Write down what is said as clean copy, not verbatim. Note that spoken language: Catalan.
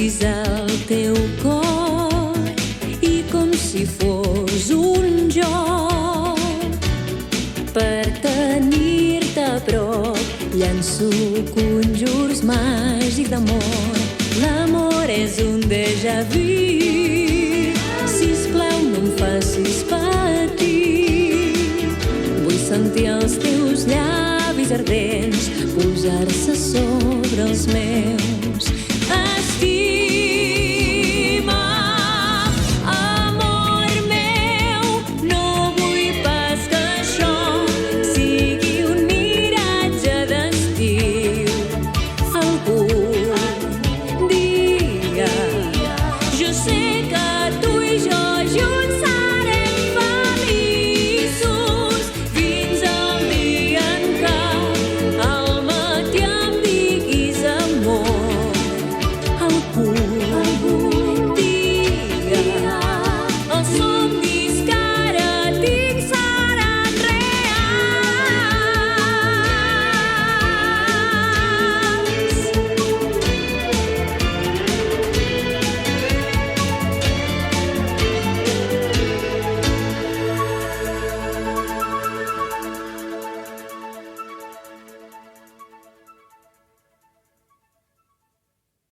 dins el teu cor i com si fos un joc per tenir-te a prop llanço conjurs màgics d'amor. L'amor és un déjà vu, sisplau no em facis patir. Vull sentir els teus llavis ardents posar-se sobre els meus.